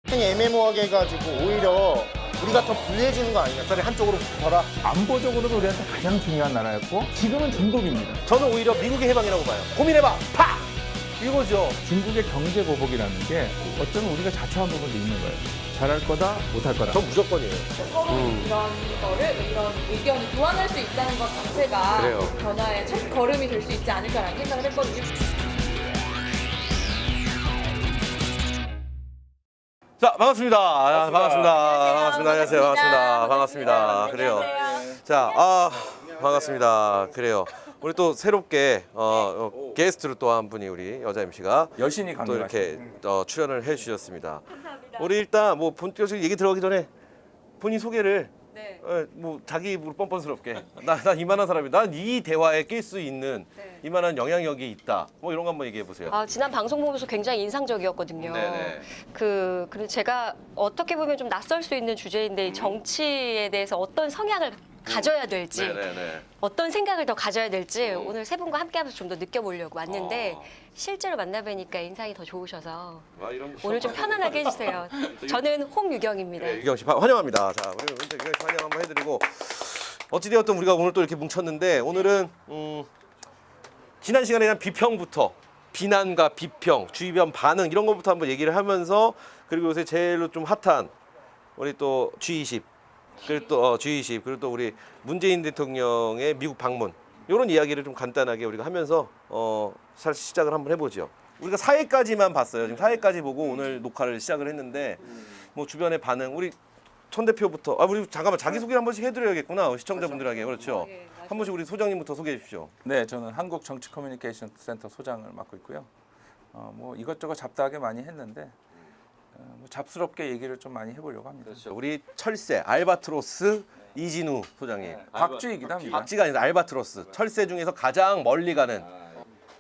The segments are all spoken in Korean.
애매모호하게 해가지고 오히려 우리가 더 불리해지는 거 아니냐. 차라리 한쪽으로 붙어라. 안보적으로도 우리한테 가장 중요한 나라였고 지금은 중독입니다. 저는 오히려 미국의 해방이라고 봐요. 고민해봐. 파! 이거죠. 중국의 경제 보복이라는 게 어쩌면 우리가 자초한 부분도 있는 거예요. 잘할 거다, 못할 거다. 전 무조건이에요. 이런 거를 이런 의견을 교환할 수 있다는 것 자체가 그래요. 변화의 첫 걸음이 될 수 있지 않을까라는 생각을 했거든요. 자, 반갑습니다. 반갑습니다. 안녕하세요. 안녕하세요. 반갑습니다. 반갑습니다. 그래요. 자, 반갑습니다. 그래요. 우리 또 새롭게 게스트로 또 한 분이 우리 여자 MC가 여신이 또 강림하시네. 이렇게 출연을 해주셨습니다. 우리 일단 뭐 본격적인 얘기 들어가기 전에 본인 소개를 네. 뭐 자기 입으로 뻔뻔스럽게 나 이만한 사람이 난 이 대화에 낄 수 있는 네. 이만한 영향력이 있다. 뭐 이런 거 한번 얘기해 보세요. 지난 방송 보면서 굉장히 인상적이었거든요. 네네. 그리고 제가 어떻게 보면 좀 낯설 수 있는 주제인데 이 정치에 대해서 어떤 성향을 가져야 될지, 네네네. 어떤 생각을 더 가져야 될지 오늘 세 분과 함께하면서 좀 더 느껴보려고 왔는데 어. 실제로 만나뵈니까 인상이 더 좋으셔서 와, 이런 오늘 좀 편안하게 해주세요. 저는 홍유경입니다. 네, 유경 씨 환영합니다. 자, 우리 유경 씨 환영 한번 해드리고 어찌되었든 우리가 오늘 또 이렇게 뭉쳤는데 오늘은 지난 시간에 대한 비평부터 비난과 비평, 주변 반응 이런 것부터 한번 얘기를 하면서 그리고 요새 제일로 좀 핫한 우리 또 G20 그리고 또 G20 그리고 또 우리 문재인 대통령의 미국 방문 이런 이야기를 좀 간단하게 우리가 하면서 사실 시작을 한번 해보죠. 우리가 4회까지만 봤어요. 지금 4회까지 보고 오늘 녹화를 시작을 했는데 뭐 주변의 반응 우리 천 대표부터 우리 잠깐만 자기 소개를 한 번씩 해드려야겠구나 시청자분들에게 그렇죠. 한 번씩 우리 소장님부터 소개해 주십시오. 네, 저는 한국 정치 커뮤니케이션 센터 소장을 맡고 있고요. 뭐 이것저것 잡다하게 많이 했는데 뭐 잡스럽게 얘기를 좀 많이 해보려고 합니다. 그렇죠. 우리 철새 알바트로스 이진우 소장님. 박쥐이기도 합니다. 박쥐가 아니라 알바트로스 철새 중에서 가장 멀리 가는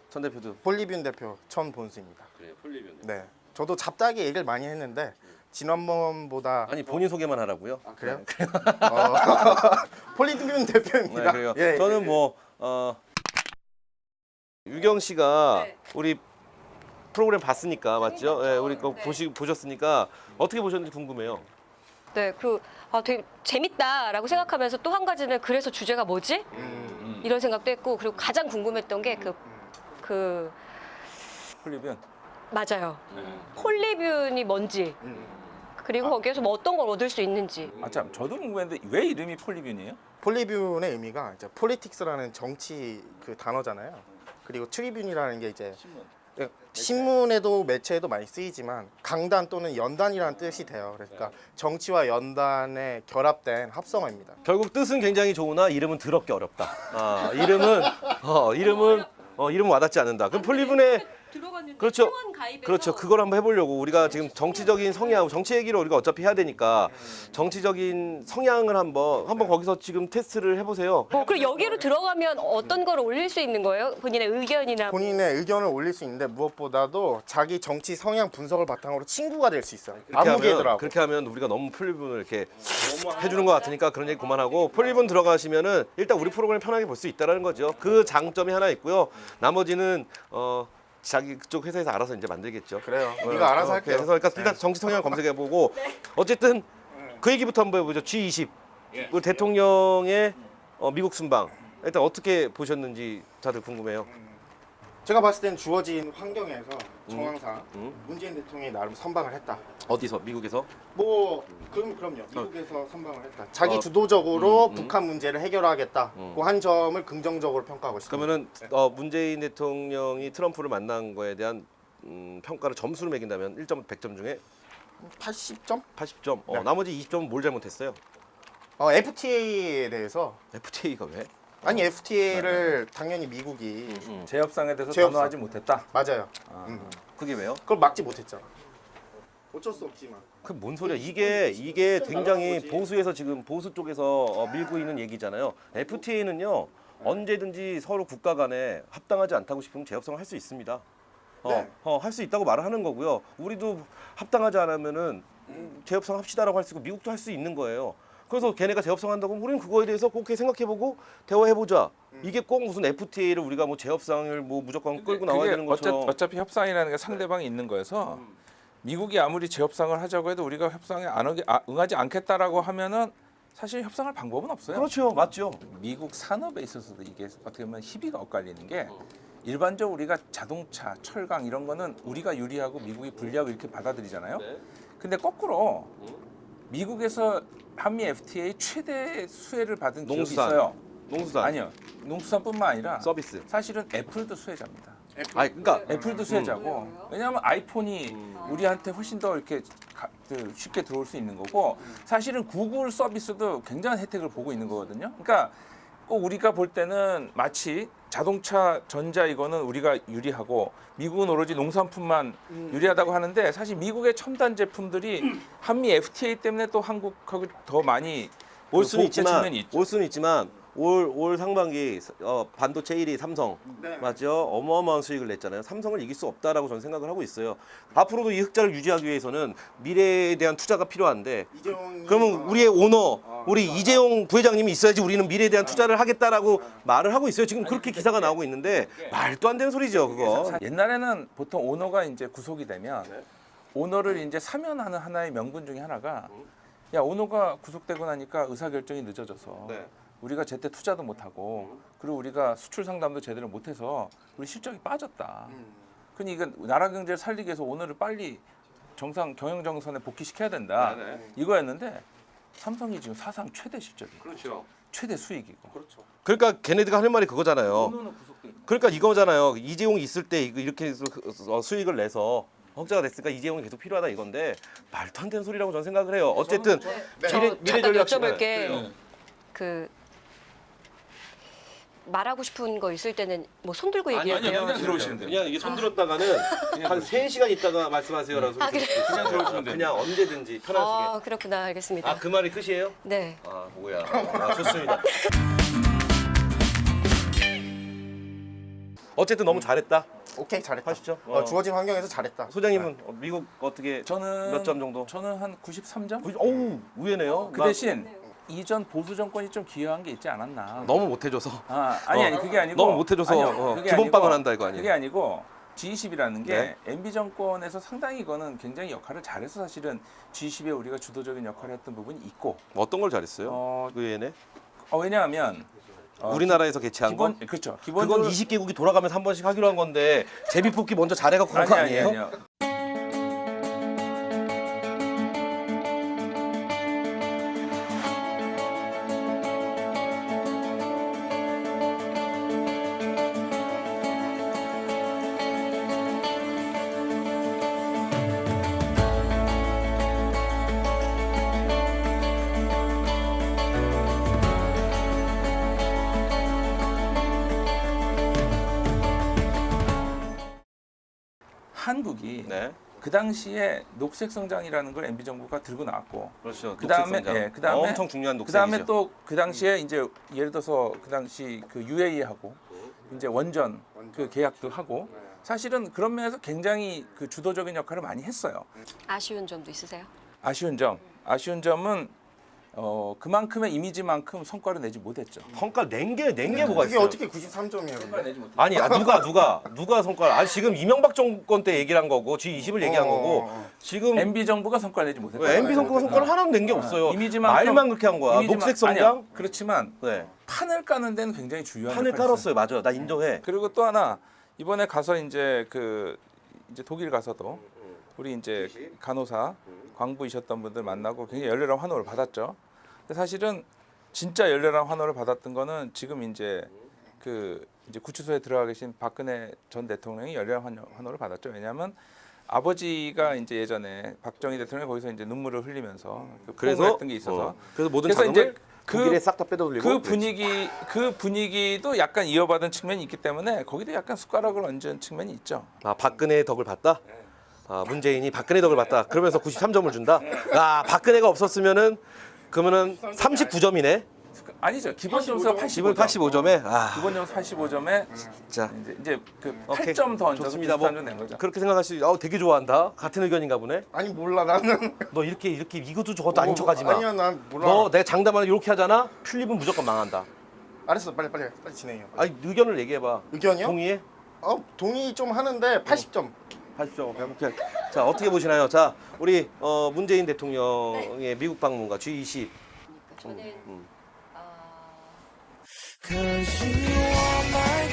천 대표도. 폴리뷴 대표 천본수입니다. 그래 폴리변. 네. 저도 잡다하게 얘기를 많이 했는데 지난번보다 아니 본인 소개만 하라고요? 그래요? 폴리뷴 대표입니다. 네, 그래요. 예, 저는 뭐 유경 씨가 네. 우리 프로그램 봤으니까 맞죠? 예, 우리 거 네. 보셨으니까 어떻게 보셨는지 궁금해요. 네, 되게 재밌다라고 생각하면서 또 한 가지는 그래서 주제가 뭐지? 이런 생각도 했고 그리고 가장 궁금했던 게 폴리변. 맞아요. 폴리뷴이 뭔지 그리고 거기에서 뭐 어떤 걸 얻을 수 있는지. 참, 저도 궁금했는데 왜 이름이 폴리변이에요? 폴리뷴의 의미가 이제 폴리틱스라는 정치 그 단어잖아요. 그리고 트리뷴이라는 게 이제 신문에도 매체에도 많이 쓰이지만 강단 또는 연단이라는 뜻이 돼요. 그러니까 정치와 연단의 결합된 합성어입니다. 결국 뜻은 굉장히 좋으나 이름은 더럽게 어렵다. 이름은 와닿지 않는다. 그럼 폴리뷴의 들어갔는데 그렇죠. 그렇죠. 그걸 한번 해보려고 우리가 지금 정치적인 성향, 정치 얘기를 우리가 어차피 해야 되니까 정치적인 성향을 한번 거기서 지금 테스트를 해보세요. 그리고 여기로 들어가면 어떤 걸 올릴 수 있는 거예요? 본인의 의견이나 본인의 의견을 올릴 수 있는데 무엇보다도 자기 정치 성향 분석을 바탕으로 친구가 될 수 있어요. 아무개더라고. 그렇게 하면 우리가 너무 폴리뷴을 이렇게 해주는 것 같으니까 그런 얘기 그만하고 폴리뷴 들어가시면은 일단 우리 프로그램 편하게 볼 수 있다는 거죠. 그 장점이 하나 있고요. 나머지는 자기 그쪽 회사에서 알아서 이제 만들겠죠. 그래요. 네가 알아서 할게요. 그래서 그러니까 일단 정치 성향 검색해보고 어쨌든 그 얘기부터 한번 해보죠. G20 우리 대통령의 미국 순방 일단 어떻게 보셨는지 다들 궁금해요. 제가 봤을 땐 주어진 환경에서 정황상 문재인 대통령이 나름 선방을 했다. 어디서? 미국에서? 뭐 그럼요. 미국에서 선방을 했다. 자기 주도적으로 북한 문제를 해결하겠다. 그 한 점을 긍정적으로 평가하고 있습니다. 그러면은 문재인 대통령이 트럼프를 만난 거에 대한 평가를 점수를 매긴다면 1점 100점 중에 80점? 80점. 네. 나머지 20점은 뭘 잘못했어요? FTA에 대해서 FTA가 왜? 아니 FTA를 당연히 미국이 재협상에 대해서 재협상. 단호하지 못했다. 맞아요. 그게 왜요? 그걸 막지 못했잖아. 어쩔 수 없지만. 그 뭔 소리야? 이게 굉장히 보수에서 지금 보수 쪽에서 밀고 있는 얘기잖아요. FTA는요 언제든지 서로 국가 간에 합당하지 않다고 싶으면 재협상을 할 수 있습니다. 네. 할 수 있다고 말을 하는 거고요. 우리도 합당하지 않으면은 재협상 합시다라고 할 수 있고 미국도 할 수 있는 거예요. 그래서 걔네가 재협상한다고 우리는 그거에 대해서 꼭 생각해보고 대화해보자. 이게 꼭 무슨 FTA를 우리가 뭐 재협상을 뭐 무조건 끌고 나와야 되는 것처럼. 어차피 협상이라는 게 상대방이 있는 거여서 미국이 아무리 재협상을 하자고 해도 우리가 협상에 응하지 않겠다라고 하면은 사실 협상할 방법은 없어요. 그렇죠, 맞죠. 미국 산업에 있어서도 이게 어떻게 보면 희비가 엇갈리는 게 일반적으로 우리가 자동차, 철강 이런 거는 우리가 유리하고 미국이 불리하고 이렇게 받아들이잖아요. 근데 거꾸로 미국에서 한미 FTA 최대 수혜를 받은 기업이 농수산. 있어요. 농수산. 아니요. 농수산뿐만 아니라 서비스. 사실은 애플도 수혜자입니다. 아니 그러니까 애플도 수혜자고 왜냐하면 아이폰이 우리한테 훨씬 더 이렇게 쉽게 들어올 수 있는 거고 사실은 구글 서비스도 굉장한 혜택을 보고 있는 거거든요. 그러니까 꼭 우리가 볼 때는 마치 자동차, 전자 이거는 우리가 유리하고 미국은 오로지 농산품만 유리하다고 하는데 사실 미국의 첨단 제품들이 한미 FTA 때문에 또 한국하고 더 많이 올 수는 보호대 있지만 측면이 있죠. 올 수는 있지만 올 상반기 반도체 1위 삼성 네. 맞죠? 어마어마한 수익을 냈잖아요. 삼성을 이길 수 없다라고 저는 생각을 하고 있어요. 앞으로도 이 흑자를 유지하기 위해서는 미래에 대한 투자가 필요한데 그러면 우리의 오너 우리 이재용 부회장님이 있어야지 우리는 미래에 대한 투자를 하겠다라고 말을 하고 있어요. 지금 그렇게 기사가 나오고 있는데 말도 안 되는 소리죠, 그거. 옛날에는 보통 오너가 이제 구속이 되면 오너를 이제 사면하는 하나의 명분 중에 하나가 야 오너가 구속되고 나니까 의사 결정이 늦어져서 네. 우리가 제때 투자도 못하고 그리고 우리가 수출 상담도 제대로 못해서 우리 실적이 빠졌다. 그러니까 나라 경제를 살리기 위해서 오너를 빨리 정상 경영 정선에 복귀시켜야 된다. 이거였는데 삼성이 지금 사상 최대 실적이고 그렇죠. 최대 수익이고. 그러니까 걔네들가 하는 말이 그거잖아요. 오너는 구속돼 있는 그러니까 이거잖아요. 이재용이 있을 때 이렇게 수익을 내서 흑자가 됐으니까 이재용이 계속 필요하다 이건데 말도 안 되는 소리라고 저는 생각을 해요. 어쨌든 저 미래 잠깐 전략 여쭤볼 게 그 말하고 싶은 거 있을 때는 뭐 손 들고 얘기해도 돼요? 그냥 들어오시면 돼요. 그냥 이게 손 들었다가는 한 3시간 있다가 말씀하세요라고 아, 그래요? 그냥 들어오시면 돼요. 그냥 언제든지 편하시게. 아 그렇구나 알겠습니다. 아 그 말이 끝이에요? 네. 아 뭐야. 아, 좋습니다. 어쨌든 너무 잘했다. 오케이 잘했다. 하시죠. 주어진 환경에서 잘했다. 소장님은 미국 어떻게 저는 몇 점 정도? 저는 한 93점? 어우 의외네요. 그 대신 이전 보수 정권이 좀 기여한 게 있지 않았나. 너무 못해줘서. 아니 그게 아니고 너무 못해줘서 아니요, 그게 기본빵을 아니고, 한다 이거 아니에요? 그게 아니고 G20이라는 게 네. MB 정권에서 상당히 이거는 굉장히 역할을 잘해서 사실은 G20에 우리가 주도적인 역할을 했던 부분이 있고 어떤 걸 잘했어요? 어, 그 얘네? 왜냐하면 우리나라에서 개최한 거? 그렇죠. 그건 기본적으로 20개국이 돌아가면서 한 번씩 하기로 한 건데 제비뽑기 먼저 잘해갖고 그런 거 아니에요? 아니에요. 한국이 네, 그 당시에 녹색 성장이라는 걸 MB 정부가 들고 나왔고 그렇죠. 그다음에 그다음에 엄청 중요한 녹색이죠. 그다음에 또 그 당시에 이제 예를 들어서 그 당시 그 UAE하고 이제 원전 그 계약도 하고 사실은 그런 면에서 굉장히 그 주도적인 역할을 많이 했어요. 아쉬운 점도 있으세요? 아쉬운 점은 그만큼의 이미지만큼 성과를 내지 못했죠. 성과 낸 게 뭐가 그게 있어요? 어떻게 93점이에요? 내지 못했죠. 아니 누가 성과를? 아니 지금 이명박 정권 때 얘기를 한 거고 G20을 얘기한 거고 지금 MB 정부가 성과를 내지 못했죠. MB 성과를 하나도 낸 게 없어요. 이미지만큼- 말만 그렇게 한 거야. 녹색 성장? 아니요. 그렇지만 네. 판을 까는 데는 굉장히 중요한 판을 역할을 했어요. 깔았어요. 맞아. 나 인정해. 그리고 또 하나 이번에 가서 이제 이제 독일 가서도 우리 이제 간호사 광부이셨던 분들 만나고 굉장히 열렬한 환호를 받았죠. 근데 사실은 진짜 열렬한 환호를 받았던 거는 지금 이제 이제 구치소에 들어가 계신 박근혜 전 대통령이 열렬한 환호를 받았죠. 왜냐하면 아버지가 이제 예전에 박정희 대통령이 거기서 이제 눈물을 흘리면서 그래서 했던 게 있어서 그래서 모든 그래서 자금을 이제 독일에 싹 다 빼돌리고 그 분위기도 약간 이어받은 측면이 있기 때문에 거기도 약간 숟가락을 얹은 측면이 있죠. 아 박근혜의 덕을 봤다? 아 문재인이 박근혜 덕을 봤다. 그러면서 93점을 준다. 아 박근혜가 없었으면은 그러면은 39점이네. 아니죠. 기본 점수가 15 85점. 85점에 아, 기본 점수 85점에 자 이제 그 오케이. 8점 더 얹어서 좋습니다. 뭐 93점 낸 거죠. 그렇게 생각할 수 있어. 되게 좋아한다. 같은 의견인가 보네. 아니 몰라 나는. 너 이렇게 이것도 저것도 아닌 척하지 마. 아니야 난 몰라. 너 내가 장담하는 이렇게 하잖아. 필립은 무조건 망한다. 알았어 빨리 진행해요. 아니 의견을 얘기해봐. 의견이요? 동의해? 동의 좀 하는데 80점. 80점. 오케이. 자 어떻게 보시나요? 자 우리 문재인 대통령의 미국 방문과 G20. 저는 음. 아, Cause you are my